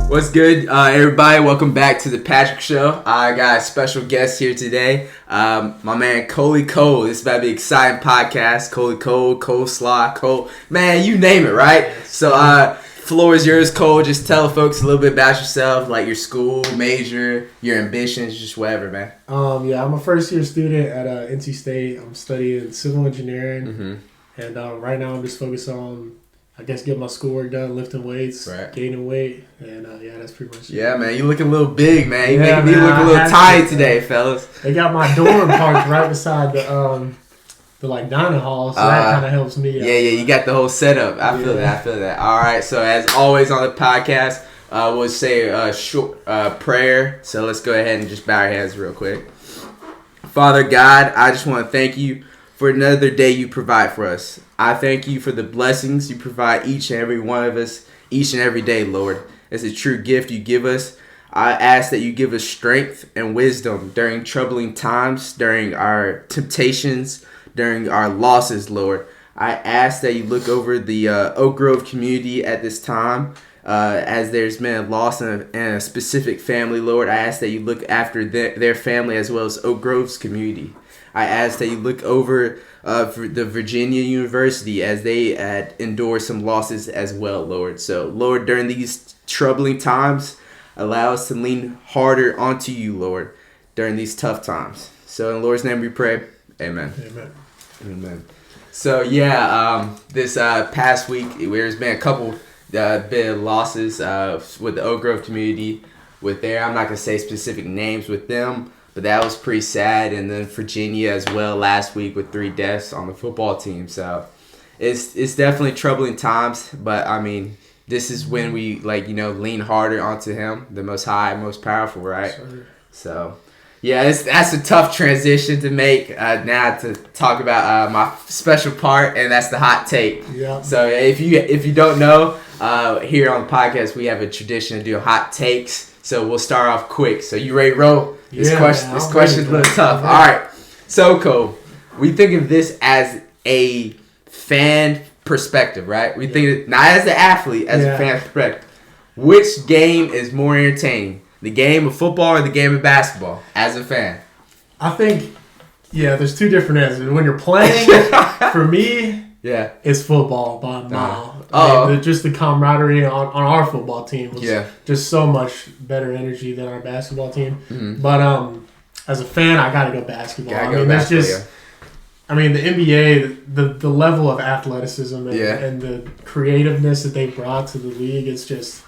What's good, everybody? Welcome back to the Patrick Show. I got a special guest here today, my man Coley Cole. This is about to be an exciting podcast. Coley Cole, Coleslaw, Cole, man, you name it, right? So, floor is yours, Cole. Just tell folks a little bit about yourself, like your school, major, your ambitions, just whatever, man. I'm a first-year student at NC State. I'm studying civil engineering, and right now I'm just focused on, I guess, getting my schoolwork done, lifting weights, gaining weight, and that's pretty much it. Yeah, man, you looking a little big, man. You making me look a little tired today, fellas. They got my dorm parked right beside the dining hall, so that kind of helps me out. Yeah, you got the whole setup. I feel that. All right, so as always on the podcast, we'll say a short prayer. So let's go ahead and just bow our heads real quick. Father God, I just want to thank you for another day you provide for us. I thank you for the blessings you provide each and every one of us, each and every day, Lord. It's a true gift you give us. I ask that you give us strength and wisdom during troubling times, during our temptations, during our losses, Lord. I ask that you look over the Oak Grove community at this time, as there's been a loss in a specific family, Lord. I ask that you look after their family as well as Oak Grove's community. I ask that you look over the Virginia University as they endure some losses as well, Lord. So, Lord, during these troubling times, allow us to lean harder onto you, Lord, during these tough times. So, in the Lord's name we pray. Amen. Amen. So, this past week, there's been a couple bit of losses with the Oak Grove community. I'm not going to say specific names with them, but that was pretty sad. And then Virginia as well last week with 3 deaths on the football team. So it's definitely troubling times. But, I mean, this is when we, lean harder onto him, the Most High, Most Powerful, right? Sure. So, that's a tough transition to make now to talk about my special part, and that's the hot take. Yeah. So if you don't know, here on the podcast, we have a tradition to do hot takes. So we'll start off quick. So you ready to roll? This question's a little tough. All right. So, Cole, we think of this as a fan perspective, right? We think it not as an athlete, as a fan perspective. Which game is more entertaining? The game of football or the game of basketball as a fan? I think, there's two different answers. When you're playing, for me, it's football by a mile. Just the camaraderie on our football team was just so much better energy than our basketball team. Mm-hmm. But as a fan, I got to go basketball. The NBA, the level of athleticism and the creativeness that they brought to the league, it's just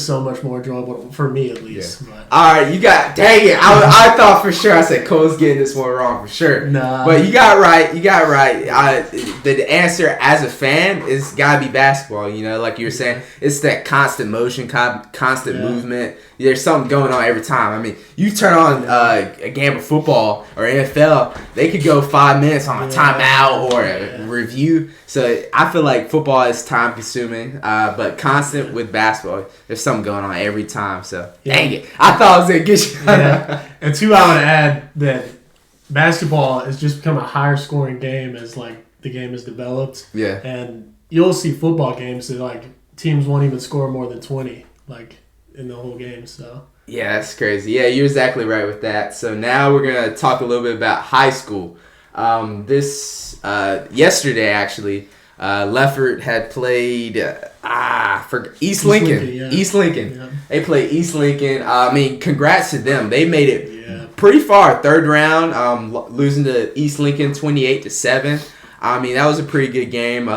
so much more enjoyable for me, at least. Yeah. All right, dang it. I thought for sure I said Cole's getting this one wrong for sure. Nah. But you got right. The answer as a fan is got to be basketball. Like you were saying, it's that constant motion, constant movement. There's something going on every time. I mean, you turn on a game of football or NFL, they could go 5 minutes on a timeout or a review. So I feel like football is time consuming, but constant with basketball. There's something going on every time. So dang it, I thought I was gonna get you. And two, I would add that basketball has just become a higher scoring game as the game is developed. Yeah. And you'll see football games that teams won't even score more than 20 in the whole game. So yeah, that's crazy. Yeah, you're exactly right with that. So now we're gonna talk a little bit about high school. Yesterday actually, Ledford had played for East Lincoln. East Lincoln. Yeah. They played East Lincoln. Congrats to them. They made it pretty far, third round, losing to East Lincoln 28-7. That was a pretty good game.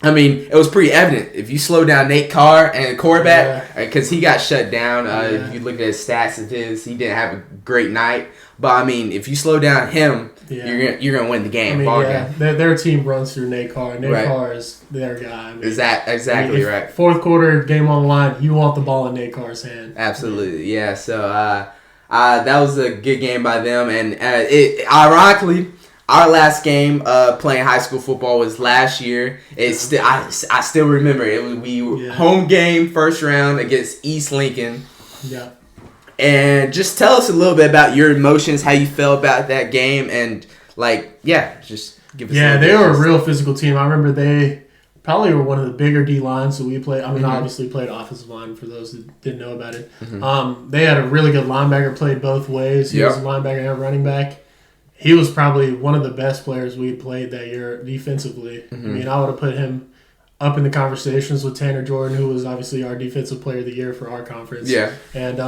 It was pretty evident. If you slow down Nate Carr and quarterback, because he got shut down. If you look at his stats of his, he didn't have a great night. But, if you slow down him, you're gonna win the game. Game. Their team runs through Nate Carr. Nate Carr is their guy. Is that exactly right? Fourth quarter, game on the line, you want the ball in Nate Carr's hand. Absolutely, yeah. So that was a good game by them. And ironically, our last game playing high school football was last year. I still remember it. We were home game, first round against East Lincoln. Yeah. And just tell us a little bit about your emotions, how you felt about that game, and just give us. Yeah, they were a real physical team. I remember they probably were one of the bigger D lines that we played. I mean, obviously played offensive line for those that didn't know about it. They had a really good linebacker, played both ways. He was a linebacker and running back. He was probably one of the best players we played that year defensively. I mean, I would have put him up in the conversations with Tanner Jordan, who was obviously our defensive player of the year for our conference. Yeah. And,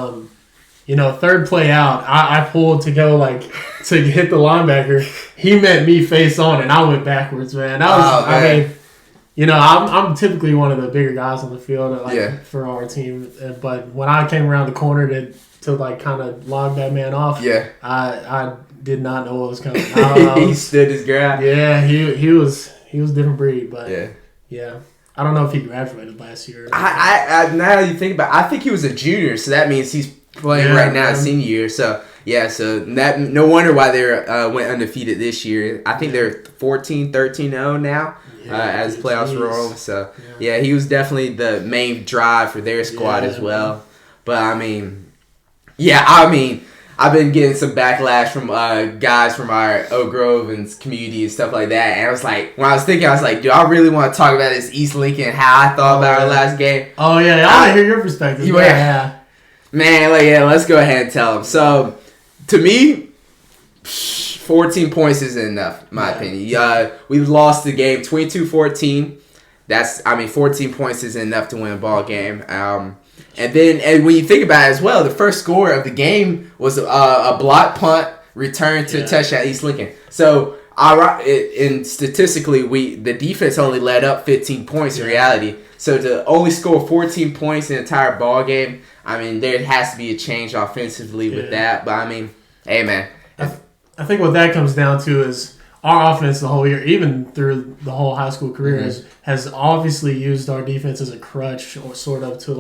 third play out, I pulled to go, to hit the linebacker. He met me face on, and I went backwards, man. That was, I'm typically one of the bigger guys on the field, for our team. But when I came around the corner to kind of log that man off, I did not know what was coming. He stood his ground. Yeah, he was a different breed, but yeah. I don't know if he graduated last year. I now that you think about it, I think he was a junior, so that means he's playing right now senior year. So that no wonder why they went undefeated this year. I think they're 13-0 now as playoffs roll. So he was definitely the main drive for their squad as well. But I've been getting some backlash from guys from our Oak Grove and community and stuff like that. And I was like, when I was thinking, I was like, do I really want to talk about this East Lincoln, how I thought about our last game? Oh, yeah. I want to hear your perspective. Yeah. Man, let's go ahead and tell them. So, to me, 14 points isn't enough, in my opinion. We lost the game 22-14. 14 points isn't enough to win a ball game. And when you think about it as well, the first score of the game was a block punt return to touchdown East Lincoln. So, statistically, the defense only led up 15 points in reality. So to only score 14 points in the entire ball game, there has to be a change offensively with that. But hey man, I think what that comes down to is our offense the whole year, even through the whole high school career, has obviously used our defense as a crutch or sort of to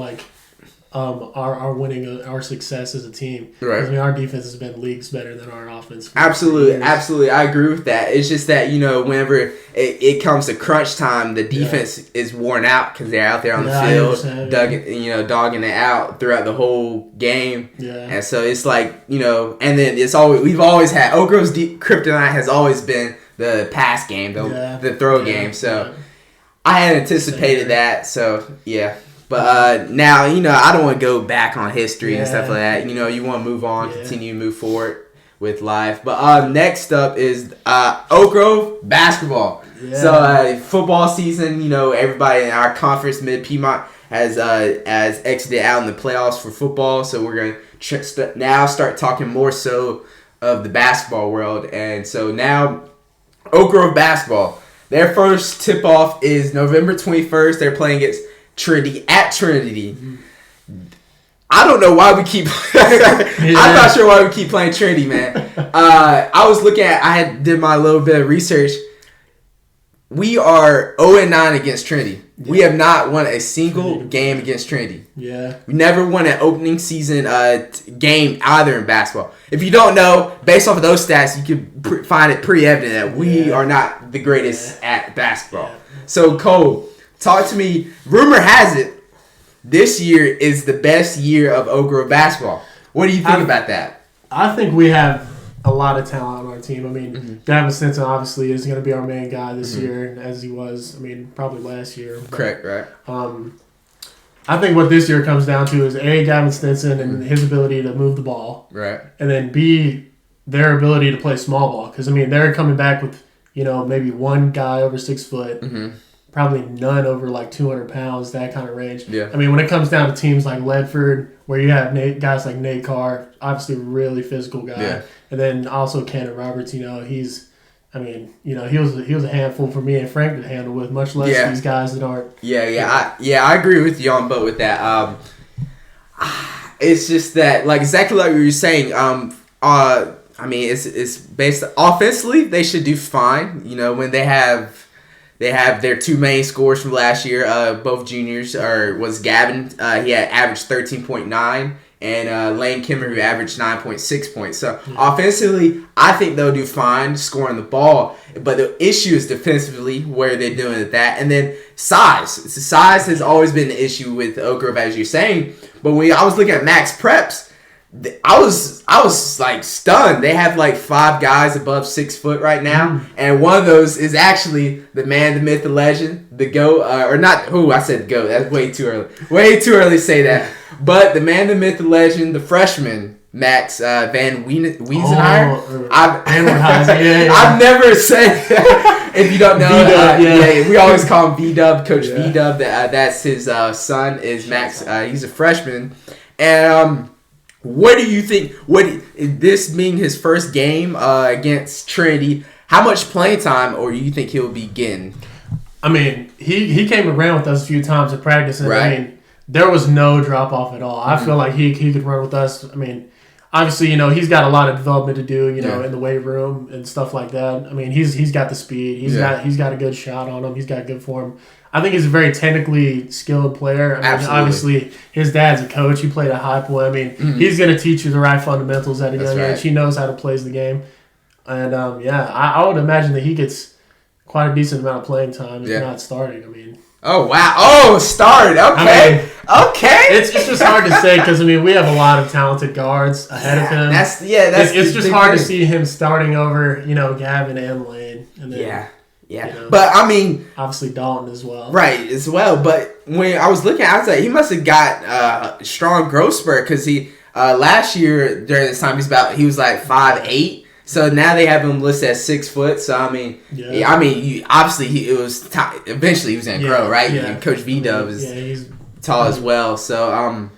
our winning, our success as a team. Right. Our defense has been leagues better than our offense. Absolutely. I agree with that. It's just that, whenever it comes to crunch time, the defense is worn out because they're out there on the field, dogging it out throughout the whole game. Yeah. And so it's and then we've always had, Oak Grove's kryptonite has always been the pass game, the throw game. So I had anticipated that. So, yeah. But now, I don't want to go back on history and stuff like that. You want to move on, continue to move forward with life. But next up is Oak Grove basketball. Yeah. So football season, everybody in our conference, Mid-Piedmont, has exited out in the playoffs for football. So we're going to now start talking more so of the basketball world. And so now, Oak Grove basketball. Their first tip-off is November 21st. They're playing against Trinity at Trinity. I don't know why we keep I'm not sure why we keep playing Trinity, man. I was looking at, did my little bit of research. We are 0-9 against Trinity. We have not won a single game against Trinity. Yeah. We never won an opening season game either in basketball. If you don't know, based off of those stats, you can find it pretty evident that we are not the greatest at basketball. Yeah. So, Cole, talk to me. Rumor has it this year is the best year of Oak Grove basketball. What do you think about that? I think we have a lot of talent on our team. Gavin Stinson obviously is going to be our main guy this year, as he was, probably last year. But, correct, right. I think what this year comes down to is A, Gavin Stinson and his ability to move the ball. Right. And then B, their ability to play small ball. Because, they're coming back with, maybe one guy over 6 foot. Probably none over 200 pounds, that kind of range. Yeah. When it comes down to teams like Ledford, where you have guys like Nate Carr, obviously a really physical guy. Yeah. And then also Cannon Roberts, he's, he was a handful for me and Frank to handle with, much less these guys that aren't. I agree with you on both with that. It's just that, exactly like you were saying, it's based offensively, they should do fine. When they have their two main scores from last year, both juniors, was Gavin. He had averaged 13.9, and Lane Kimmer, who averaged 9.6 points. So offensively, I think they'll do fine scoring the ball. But the issue is defensively, where they're doing at that. And then size. Size has always been the issue with Oak Grove, as you're saying. But when I was looking at Max Preps, I was like stunned. They have like 5 guys above 6 foot right now, and one of those is actually the man, the myth, the legend, the GOAT, or not. Who I said GOAT? That's way too early. Way too early to say that. But the man, the myth, the legend, the freshman Max Van Wiesenheimer. I've never said. If you don't know, we always call him V-Dub, Coach V-Dub. That's his son. Is Max? He's a freshman, and what do you think? This being his first game against Trinity, how much playing time, or do you think he'll be getting? I mean, he came around with us a few times at practice, and I mean, there was no drop off at all. I feel like he could run with us. I mean, obviously, he's got a lot of development to do, in the weight room and stuff like that. I mean, he's got the speed. He's got a good shot on him. He's got good form. I think he's a very technically skilled player. I mean, obviously, his dad's a coach. He played at high point. I mean, he's going to teach you the right fundamentals at a young age. He knows how to play the game. And, I would imagine that he gets quite a decent amount of playing time if not starting. I mean. Oh, wow. Oh, started. Okay. Okay. It's just hard to say because, we have a lot of talented guards ahead of him. It's just hard to see him starting over, Gavin and Lane. And then, But, obviously Dalton as well. Right, as well. But when I was looking, I was like, he must have got a strong growth spurt because he, last year during this time, he was like 5'8". So now they have him listed at 6 foot. So obviously eventually he was gonna grow, right? Yeah. And Coach V-Dub is he's tall as well. So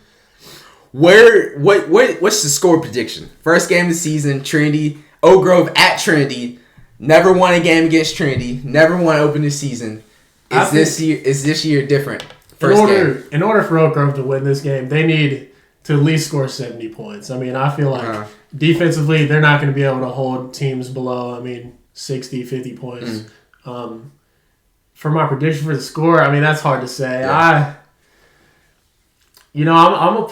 what's the score prediction? First game of the season, Trinity, Oak Grove at Trinity. Never won a game against Trinity. Never won opening season. Is this year different? In order for Oak Grove to win this game, they need to at least score 70 points. I feel like defensively, they're not going to be able to hold teams below, 60, 50 points. For my prediction for the score, that's hard to say. Yeah. I'm going to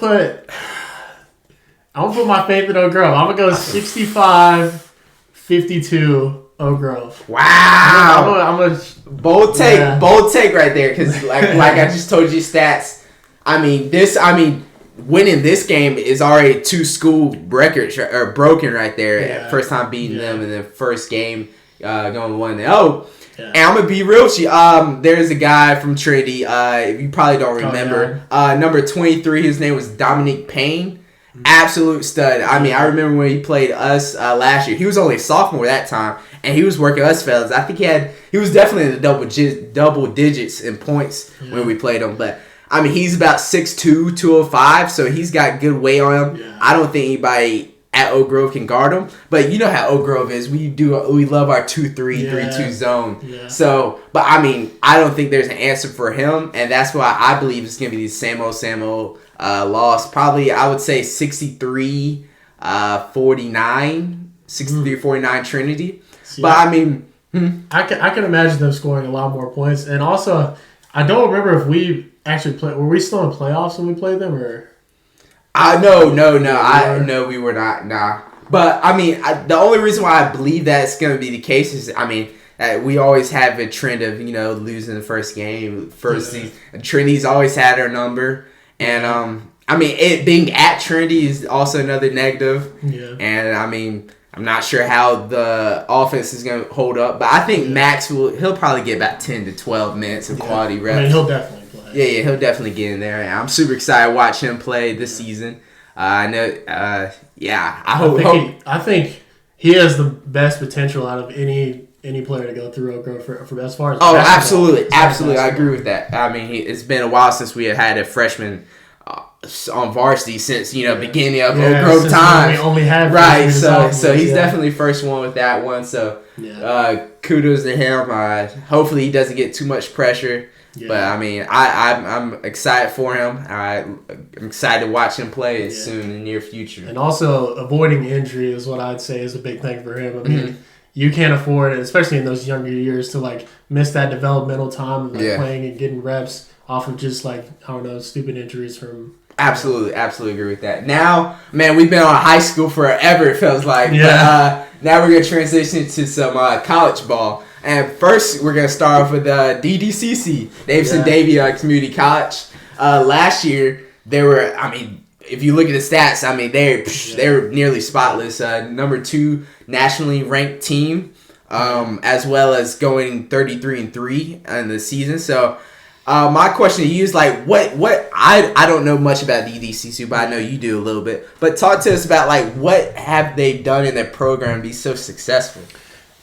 put my faith in Oak Grove. I'm going to go 65-52 Oak Grove. Wow. I'm a bold take. Bold take right there because like I just told you stats. Winning this game is already 2 school records are broken right there. Yeah. First time beating them in the first game, going 1-0. Yeah. And I'm gonna be real with you. There's a guy from Trinity. You probably don't remember. Number 23. His name was Dominique Payne. Absolute stud. I remember when he played us last year. He was only a sophomore that time, and he was working us fellas. I think he was definitely in the double digits in points when we played him, but. He's about 6'2", 205, so he's got good weight on him. Yeah. I don't think anybody at Oak Grove can guard him. But you know how Oak Grove is. We love our 2-3, 3-2 zone. Yeah. So, but I don't think there's an answer for him, and that's why I believe it's going to be the same old loss. Probably, I would say 63-49, 63-49 Trinity. Yeah. But I can imagine them scoring a lot more points. And also, I don't remember if we actually played. Were we still in playoffs when we played them, or? No. No, we were not. Nah. But the only reason why I believe that it's going to be the case is we always have a trend of losing the first game, season. Trinity's always had our number, and it being at Trinity is also another negative. Yeah. And I'm not sure how the offense is going to hold up, but I think Max he'll probably get about 10 to 12 minutes of quality reps. He'll definitely play. Yeah, he'll definitely get in there. And I'm super excited to watch him play this season. I know. I think he has the best potential out of any player to go through Oak Grove for as far as. Oh, absolutely. I agree with that. It's been a while since we have had a freshman on varsity since beginning of Oak Grove time. We only had so he's definitely first one with that one. So kudos to him. Hopefully he doesn't get too much pressure. Yeah. But I'm excited for him. I'm excited to watch him play soon in the near future. And also avoiding injury is what I'd say is a big thing for him. You can't afford it, especially in those younger years, to miss that developmental time of playing and getting reps off of just stupid injuries from. Absolutely agree with that. Now, man, we've been on high school forever, it feels like. Yeah. But now we're going to transition to some college ball. And first, we're going to start off with DDCC, Davidson Davie Community College. Last year, they were, if you look at the stats, I mean, they're nearly spotless. Number 2 nationally ranked team, as well as going 33-3 in the season. So, my question to you is like, what I don't know much about DDCC, but I know you do a little bit. But talk to us about like what have they done in their program to be so successful?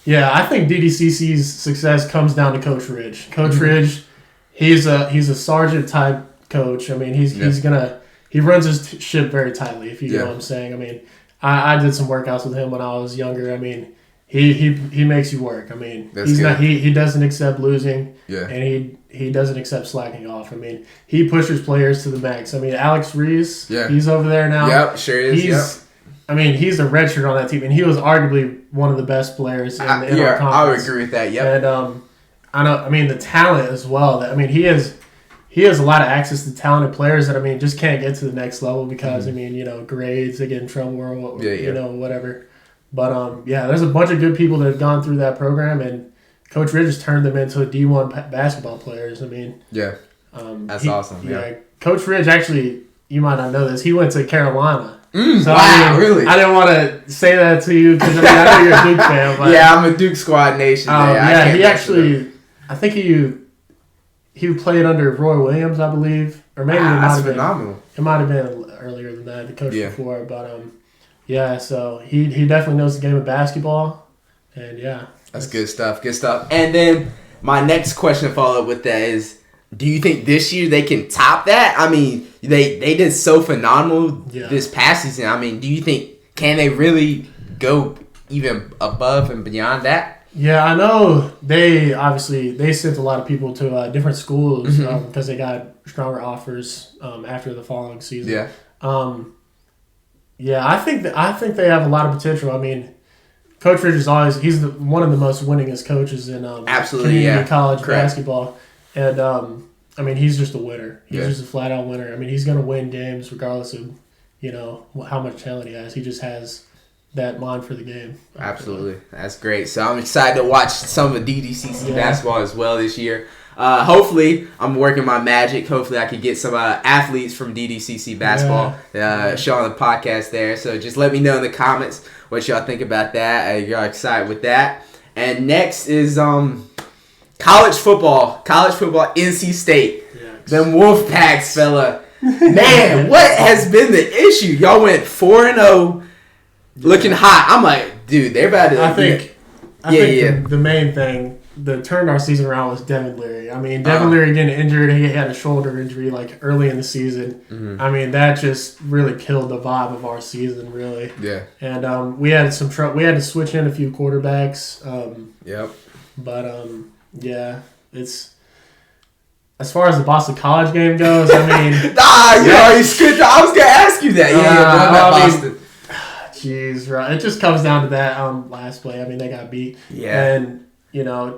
Yeah, I think DDCC's success comes down to Coach Ridge. Coach Ridge, he's a sergeant type coach. I mean, he runs his ship very tightly, if you know what I'm saying. I mean, I did some workouts with him when I was younger. I mean, he makes you work. I mean, he doesn't accept losing, and he doesn't accept slacking off. I mean, he pushes players to the max. I mean, Alex Reese, he's over there now. Yep, sure is. I mean, he's a redshirt on that team, and he was arguably one of the best players in our conference. I would agree with that. Yep. And I mean, the talent as well. I mean, he has a lot of access to talented players that, I mean, just can't get to the next level because, I mean, grades, they get in trouble or whatever. But, there's a bunch of good people that have gone through that program, and Coach Ridge has turned them into D1 basketball players. I mean, that's awesome. Yeah. Coach Ridge, actually, you might not know this, he went to Carolina. So, wow, really? I didn't want to say that to you because I know you're a Duke fan. But, I'm a Duke Squad Nation. He actually, I think he played under Roy Williams, I believe, or maybe that's phenomenal. It might have been earlier than that, the coach before, but so he definitely knows the game of basketball, and that's good stuff. Good stuff. And then my next question to follow up with that is, do you think this year they can top that? I mean, they did so phenomenal this past season. I mean, do you think can they really go even above and beyond that? Yeah, I know they sent a lot of people to different schools because they got stronger offers after the following season. I think they have a lot of potential. I mean, Coach Ridge is he's one of the most winningest coaches in community college basketball, and I mean, he's just a winner. He's just a flat out winner. I mean, he's going to win games regardless of how much talent he has. He just has that mind for the game. Absolutely. That's great. So I'm excited to watch some of DDCC basketball as well this year. Hopefully, I'm working my magic. Hopefully, I could get some athletes from DDCC basketball show on the podcast there. So just let me know in the comments what y'all think about that. Y'all excited with that. And next is college football. College football, NC State. Them Wolfpacks, fella. Man, what has been the issue? Y'all went 4-0. Looking hot. I'm like, dude, they're about to... I think the main thing that turned our season around was Devin Leary. I mean, Devin Leary getting injured. He had a shoulder injury early in the season. Mm-hmm. I mean, that just really killed the vibe of our season, really. Yeah. And we had some trouble. We had to switch in a few quarterbacks. But, it's... As far as the Boston College game goes, I mean... you skipped. I was going to ask you that. Boston. Jeez, right. It just comes down to that last play. I mean, they got beat. Yeah. And,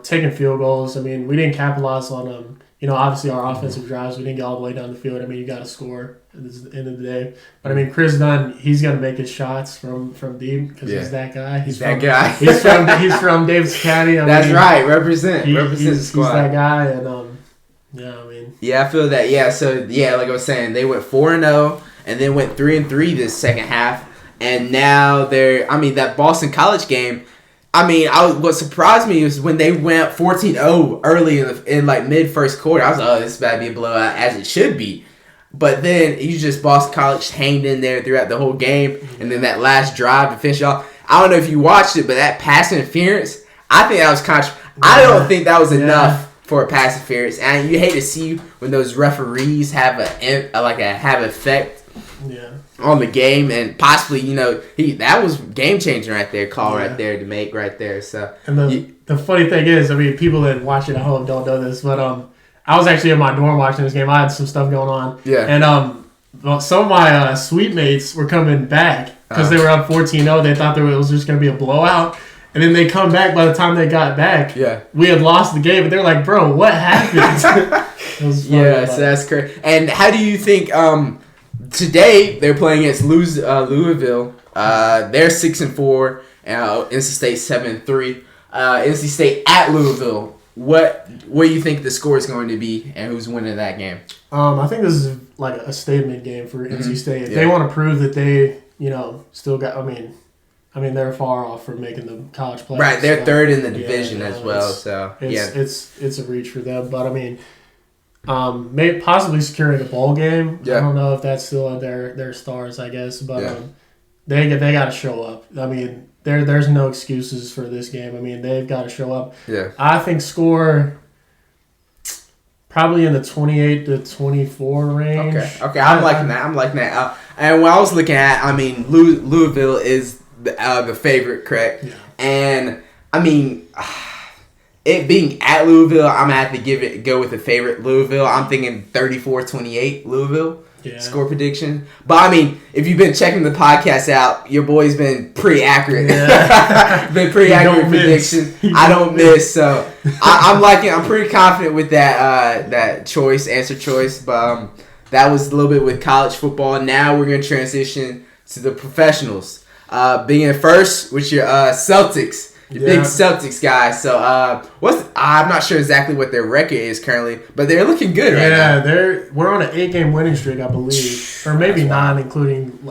taking field goals. I mean, we didn't capitalize on them. Obviously our offensive drives, we didn't get all the way down the field. I mean, you got to score at the end of the day. But, I mean, Chris Dunn, he's going to make his shots from deep because he's that guy. He's from Davis County. That's right. Represent the squad. He's that guy. And, I feel that. Yeah, so, like I was saying, they went 4-0 and then went 3-3 this second half. And now that Boston College game, what surprised me was when they went 14-0 early in mid first quarter. I was like, oh, this is about to be a blowout, as it should be. But then Boston College hanged in there throughout the whole game. And then that last drive to finish off. I don't know if you watched it, but that pass interference, I think that was I don't think that was enough for a pass interference. And you hate to see when those referees have have effect on the game, and possibly that was game changing right there, right there to make right there. So and the funny thing is, people that watch it at home don't know this, but I was actually in my dorm watching this game. I had some stuff going on, and some of my suite mates were coming back because they were up 14-0. They thought it was just going to be a blowout. And then they come back. By the time they got back, we had lost the game. And they're like, bro, what happened? So that's crazy. And how do you think today they're playing against Louisville? They're 6-4. NC State 7-3. NC State at Louisville what do you think the score is going to be, and who's winning that game? I think this is like a statement game for NC State. If they want to prove that they, still got. I mean, they're far off from making the college playoffs. Right, they're third in the division as well. So it's a reach for them. But I mean, maybe possibly securing a bowl game. Yeah. I don't know if that's still their stars, I guess. But they got to show up. I mean, there's no excuses for this game. I mean, they've got to show up. Yeah. I think score probably in the 28 to 24 range. Okay. I'm liking that. And what I was looking at, I mean, Louisville is the favorite, correct? Yeah. And I mean, it being at Louisville, I'm gonna have to go with the favorite Louisville. I'm thinking 34-28 Louisville score prediction. But I mean, if you've been checking the podcast out, your boy's been pretty accurate. Yeah. Been pretty accurate prediction. I don't miss. So I'm pretty confident with that answer choice. But that was a little bit with college football. Now we're gonna transition to the professionals. Being first with your Celtics. Big Celtics guy. So I'm not sure exactly what their record is currently, but they're looking good right now. Yeah, we're on an 8-game winning streak, I believe, or maybe 9, including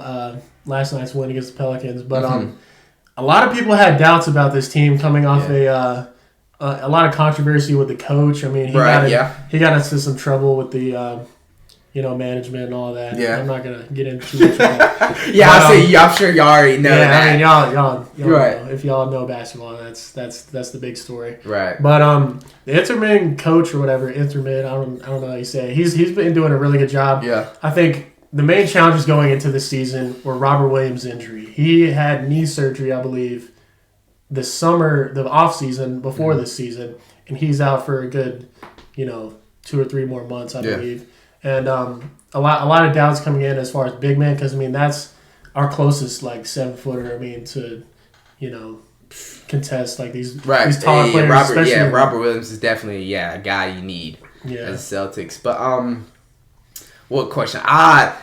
last night's win against the Pelicans. But a lot of people had doubts about this team coming off a lot of controversy with the coach. I mean, he got into some trouble with the management and all that. Yeah. I'm not gonna get into too much of that. I'm sure y'all already know that. I mean, y'all right. Know. If y'all know basketball, that's the big story. Right. But the interim coach or whatever, I don't know how you say it. He's been doing a really good job. Yeah. I think the main challenges going into this season were Robert Williams' injury. He had knee surgery, I believe, the off season before this season, and he's out for a good, 2 or 3 more months, I believe. And a lot of doubts coming in as far as big man, because I mean that's our closest 7-footer. I mean to contest these taller players. Robert Williams is definitely a guy you need as Celtics. But what question? I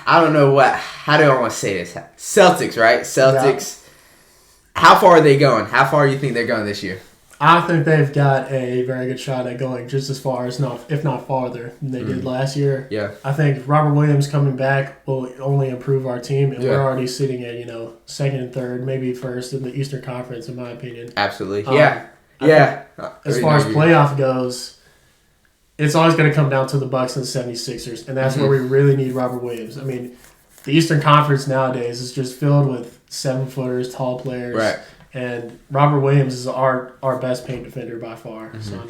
don't know how do I want to say this? Celtics, right? Celtics. Yeah. How far are they going? How far do you think they're going this year? I think they've got a very good shot at going just as far as if not farther than they did last year. Yeah. I think Robert Williams coming back will only improve our team, and we're already sitting at second and third, maybe first in the Eastern Conference, in my opinion. Absolutely. As far as playoff goes, it's always going to come down to the Bucks and the 76ers, and that's where we really need Robert Williams. I mean, the Eastern Conference nowadays is just filled with 7-footers, tall players. Right. And Robert Williams is our best paint defender by far. So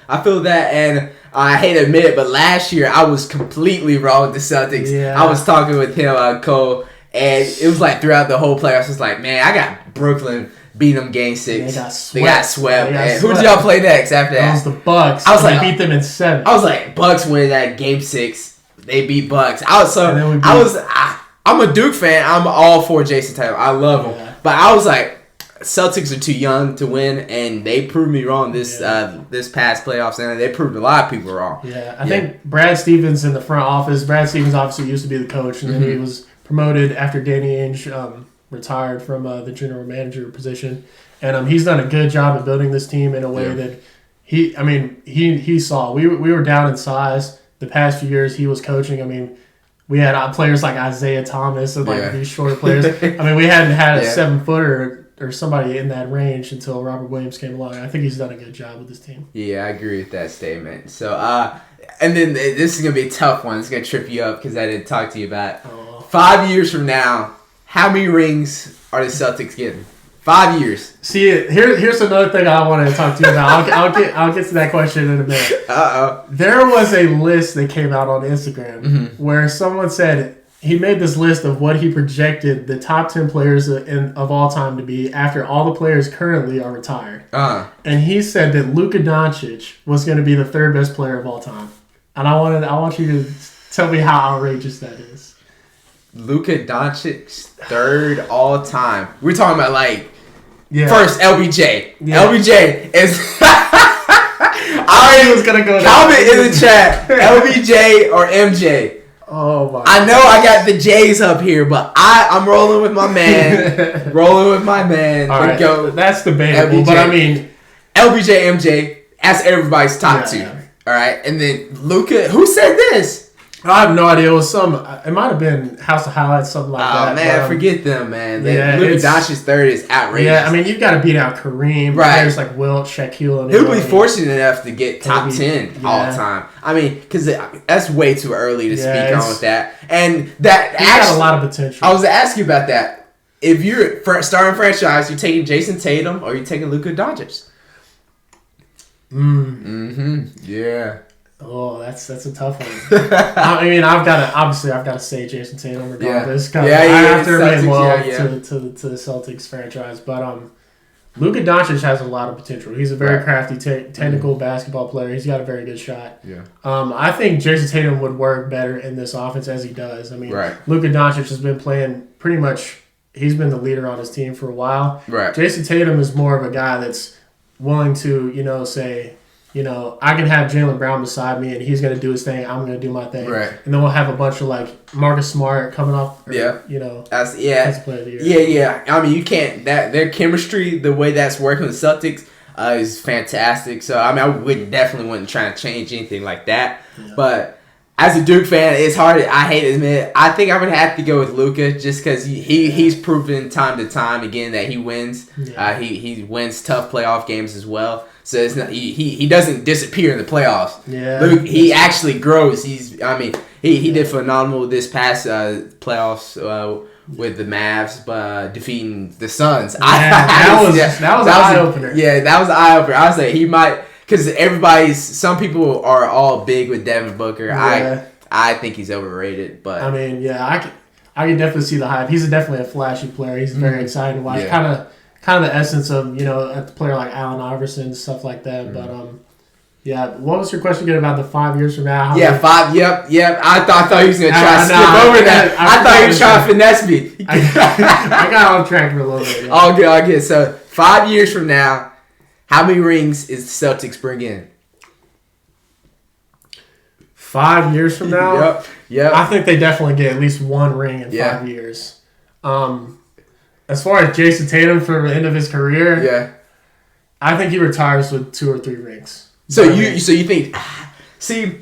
I feel that, and I hate to admit it, but last year I was completely wrong with the Celtics. Yeah. I was talking with him, Cole, and it was throughout the whole playoffs, it's man, I got Brooklyn beat them Game 6. They got swept. Who did y'all play next after that? It was the Bucks. I was they beat them in 7. I was Bucks win that Game 6. They beat Bucks. I'm a Duke fan. I'm all for Jayson Tatum. I love him, but I was Celtics are too young to win, and they proved me wrong this past playoffs, and they proved a lot of people wrong. Yeah, I think Brad Stevens in the front office. Brad Stevens obviously used to be the coach, and then he was promoted after Danny Ainge retired from the general manager position, and he's done a good job of building this team in a way that he saw. We were down in size the past few years he was coaching. I mean, we had players like Isaiah Thomas and these shorter players. I mean, we hadn't had a 7-footer or somebody in that range until Robert Williams came along. I think he's done a good job with this team. Yeah, I agree with that statement. So, and then this is going to be a tough one. It's going to trip you up because I didn't talk to you about it. 5 years from now, how many rings are the Celtics getting? 5 years. See, here's another thing I wanted to talk to you about. I'll get to that question in a minute. Uh-oh. There was a list that came out on Instagram where someone said he made this list of what he projected the top 10 players of all time to be after all the players currently are retired. And he said that Luka Doncic was going to be the 3rd best player of all time. And I want you to tell me how outrageous that is. Luka Doncic 3rd all time. We're talking about first LBJ. Yeah. LBJ is. I already was gonna go. Comment in the chat, LBJ or MJ. Oh my! I know I got the J's up here, but I'm rolling with my man. All right, go. That's debatable, LBJ. but I mean, LBJ, MJ, that's everybody's top two. Yeah. All right, and then Luka. Who said this? I have no idea. It was it might have been House of Highlights, something like that. Oh man, forget them, man. Yeah, Luka Doncic's third is outrageous. Yeah, I mean you've got to beat out Kareem, right? Players like Wilt, Shaquille, and he'll be fortunate enough to get top 10 all time. I mean, because that's way too early to speak on with that. And that he's got a lot of potential. I was asking you about that. If you're starting franchise, you're taking Jayson Tatum or you're taking Luka Doncic. Yeah. Oh, that's a tough one. I mean, I've got to say Jayson Tatum regardless. I have to remain loyal to the Celtics franchise, but Luka Doncic has a lot of potential. He's a very crafty, technical basketball player. He's got a very good shot. Yeah. I think Jayson Tatum would work better in this offense as he does. I mean, Luka Doncic has been playing pretty much. He's been the leader on his team for a while. Right. Jayson Tatum is more of a guy that's willing to, say. I can have Jaylen Brown beside me, and he's going to do his thing. I'm going to do my thing. Right. And then we'll have a bunch of, Marcus Smart coming off. As a player of the year. Yeah. I mean, you can't. Their chemistry, the way that's working with Celtics, is fantastic. So, I mean, I definitely wouldn't try to change anything like that. Yeah. But as a Duke fan, it's hard. I hate to admit it. I think I would have to go with Luka just because he's proven time to time again that he wins. Yeah. He wins tough playoff games as well. So it's not he doesn't disappear in the playoffs. Yeah, he actually grows. He did phenomenal this past playoffs with the Mavs, defeating the Suns. That was an eye opener. Yeah, that was an eye opener. I was like, he might because some people are all big with Devin Booker. Yeah. I think he's overrated, but I mean, I can definitely see the hype. He's definitely a flashy player. He's very exciting to watch. Yeah. Kind of the essence of, a player like Allen Iverson, stuff like that. Mm-hmm. But, what was your question again about the 5 years from now? Yep. I thought he was going to try to skip over that. I thought he was trying to finesse me. I got on track for a little bit. Yeah. All good. So, 5 years from now, how many rings is the Celtics bring in? 5 years from now? Yep. I think they definitely get at least one ring in 5 years. As far as Jayson Tatum for the end of his career, I think he retires with 2 or 3 rings. So you think? See,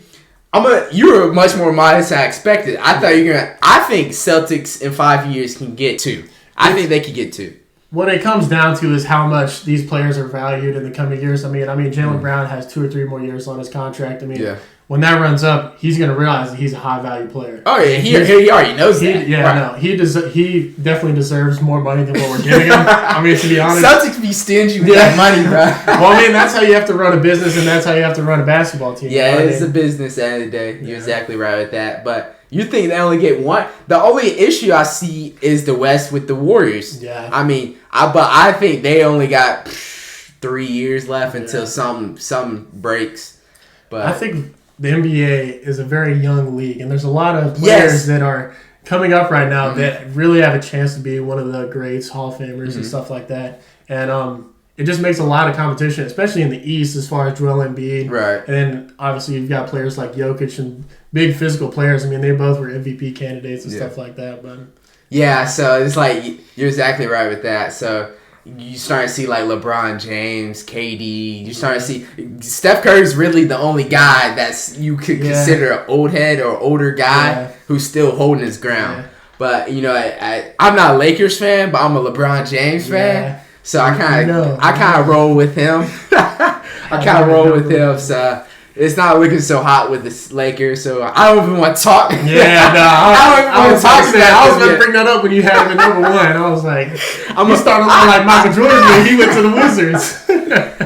you were much more modest than I expected. I thought you were gonna. I think Celtics in 5 years can get 2. I think they could get 2. What it comes down to is how much these players are valued in the coming years. I mean, Jaylen Brown has 2 or 3 more years on his contract. When that runs up, he's going to realize that he's a high-value player. Oh, yeah. He already knows that. No. He definitely deserves more money than what we're giving him. To be honest. Celtics be stingy with that money, bro. Well, that's how you have to run a business, and that's how you have to run a basketball team. Yeah, it's a business at the end of the day. You're exactly right with that. But you think they only get 1? The only issue I see is the West with the Warriors. Yeah. But I think they only got 3 years left until something breaks. But I think the NBA is a very young league, and there's a lot of players that are coming up right now that really have a chance to be one of the greats, Hall of Famers, and stuff like that. And it just makes a lot of competition, especially in the East, as far as Joel Embiid. Right. And then, obviously, you've got players like Jokic and big physical players. They both were MVP candidates and stuff like that. But yeah, so it's like you're exactly right with that. So you start to see like LeBron James, KD. You start to see Steph Curry's really the only guy that's you could consider an old head or older guy who's still holding his ground. Yeah. But I'm not a Lakers fan, but I'm a LeBron James fan. So I kind of roll with him. So it's not looking so hot with the Lakers, so I don't even want to talk. I was going to bring that up when you had him at number 1. I was like, you started looking like Michael Jordan when he went to the Wizards.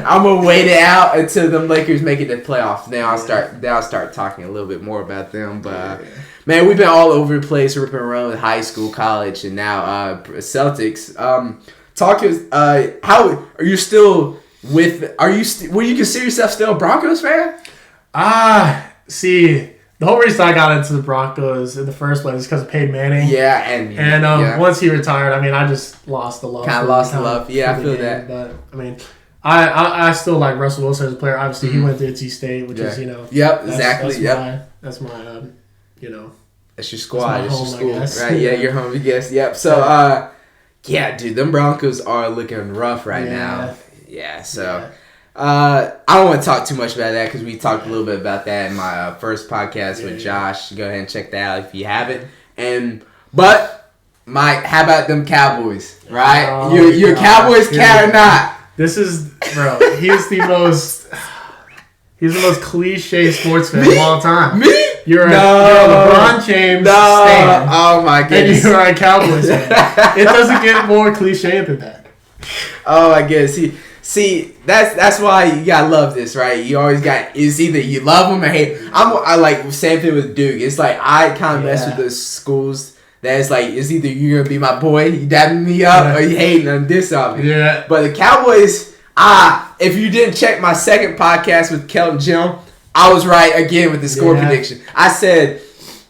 I'm going to wait it out until the Lakers make it to the playoffs. Then I'll start talking a little bit more about them. But, man, we've been all over the place, ripping around with high school, college, and now Celtics. Talk to us, how are you still with, will you consider yourself still a Broncos fan? See, the whole reason I got into the Broncos in the first place is because of Peyton Manning. Yeah, and once he retired, I just lost the love. Kind of lost the love. Yeah, I feel that. But I still like Russell Wilson as a player. Obviously, he went to NC State, which is Yep, exactly. That's my That's your squad. That's your school, guess. Right? Yeah, your home, I guess. Yep. So, yeah, dude, them Broncos are looking rough right now. Yeah. So, I don't want to talk too much about that because we talked a little bit about that in my first podcast with Josh. Go ahead and check that out if you haven't. But Mike, how about them Cowboys? Right? Oh, you're a Cowboys cat or not? This is, bro. He's the most cliche sports fan of all time. Me? You're a LeBron James stan. Oh my goodness. And you're a Cowboys fan. It doesn't get more cliche than that. Oh, I guess. See, that's why you gotta love this, right? You always got, it's either you love them or hate. I like same thing with Duke. It's like I kind of mess with the schools that it's like it's either you're gonna be my boy, you dabbing me up, or you hating on this of me. Yeah. But the Cowboys, if you didn't check my second podcast with Kelton Jim, I was right again with the score prediction. I said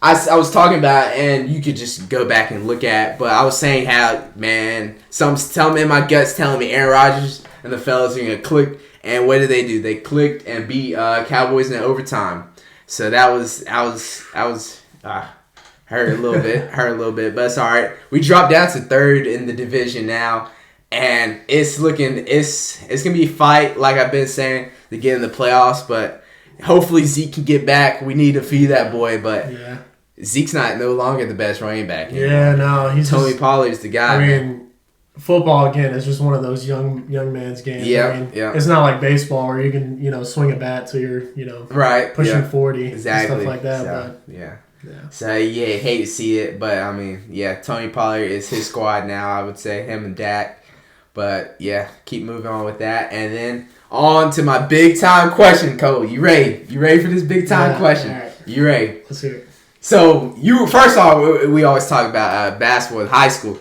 I was talking about, and you could just go back and look at, but I was saying how, man, something's telling me in my guts, telling me Aaron Rodgers and the fellas are gonna click. And what did they do? They clicked and beat Cowboys in overtime. So that was hurt a little bit, but it's all right. We dropped down to third in the division now, and it's gonna be a fight, like I've been saying, to get in the playoffs. But hopefully Zeke can get back. We need to feed that boy, but Zeke's no longer the best running back anymore. Yeah, no, he's Tony Pollard's the guy. I mean, football again is just one of those young man's games. Yeah, I mean, it's not like baseball where you can swing a bat till you're pushing 40 and stuff like that. So, So hate to see it, but I mean, Tony Pollard is his squad now. I would say him and Dak, but keep moving on with that, and then on to my big time question, Cole. You ready? You ready for this big time question? Right. You ready? Let's hear it. So first off, we always talk about basketball in high school.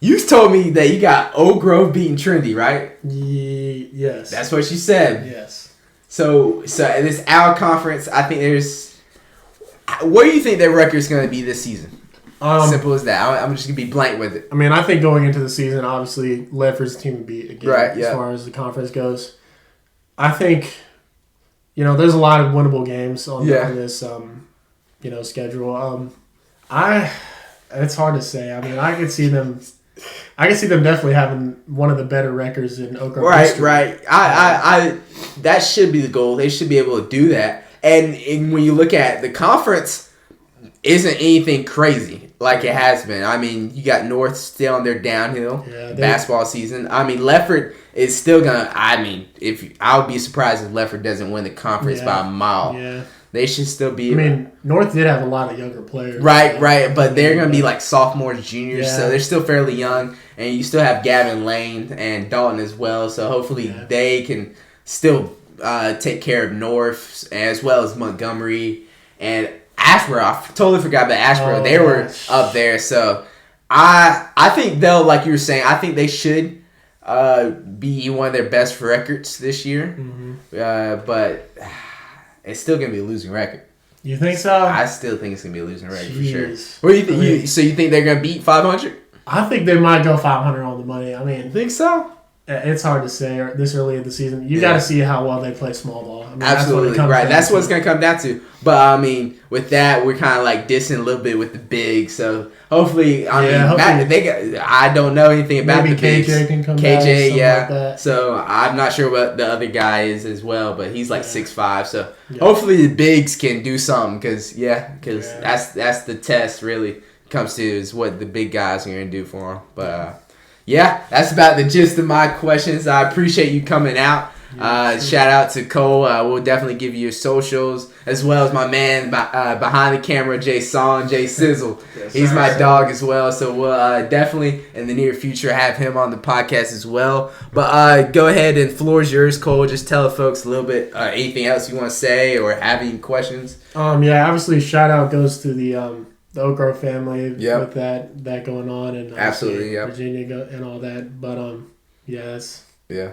You told me that you got Oak Grove beating Trinity, right? Yes. That's what you said. Yes. So in this hour conference, I think there's. What do you think their record's going to be this season? Simple as that. I'm just going to be blank with it. I mean, I think going into the season, obviously, Ledford's team would be again as far as the conference goes. I think, there's a lot of winnable games on this, schedule. It's hard to say. I mean, I could see them definitely having one of the better records in Oak Grove history. Right. I that should be the goal. They should be able to do that. And when you look at the conference, isn't anything crazy like it has been. I mean, you got North still on their downhill basketball season. I mean, Ledford is still gonna. I mean, I would be surprised if Ledford doesn't win the conference by a mile. Yeah. They should still be. I mean, North did have a lot of younger players. Right. But they're going to be like sophomores, juniors, so they're still fairly young. And you still have Gavin Lane and Dalton as well. So hopefully they can still take care of North as well as Montgomery and Ashboro. I totally forgot about Ashboro. They were up there. So I think they'll, like you were saying, I think they should be one of their best records this year. Mm-hmm. But it's still going to be a losing record. You think so? I still think it's going to be a losing record for sure. What do you think? So you think they're going to beat 500? I think they might go 500 on the money. I mean, think so? It's hard to say this early in the season. You got to see how well they play small ball. I mean, absolutely, that's what it's going to come down to. But, I mean, with that, we're kind of like dissing a little bit with the big. So, hopefully, I don't know anything about the bigs. KJ can come back. Like that. So, I'm not sure what the other guy is as well, but he's like 6'5". So, hopefully the bigs can do something because that's the test really comes to is what the big guys are going to do for them. But, that's about the gist of my questions. I appreciate you coming out. Shout out to Cole. We'll definitely give you your socials as well as my man behind the camera, Jayson, Jay Sizzle. He's my dog as well. So we'll definitely in the near future have him on the podcast as well. But go ahead and floor is yours, Cole. Just tell the folks a little bit anything else you want to say or have any questions. Obviously shout out goes to the Oak Grove family with that going on and absolutely Virginia and all that. But that's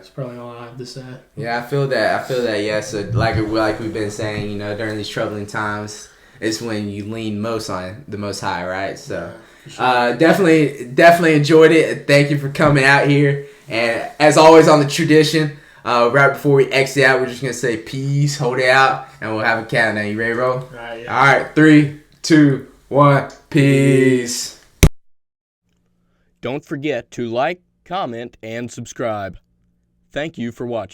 probably all I have to say. Yeah, I feel that. Yeah, so like we've been saying, during these troubling times, it's when you lean most on the Most High, right? So definitely enjoyed it. Thank you for coming out here. And as always on the tradition, right before we exit out, we're just gonna say peace, hold it out, and we'll have a countdown. You ready, bro? All right. All right, 3, 2. 1. Peace. Don't forget to like, comment, and subscribe. Thank you for watching.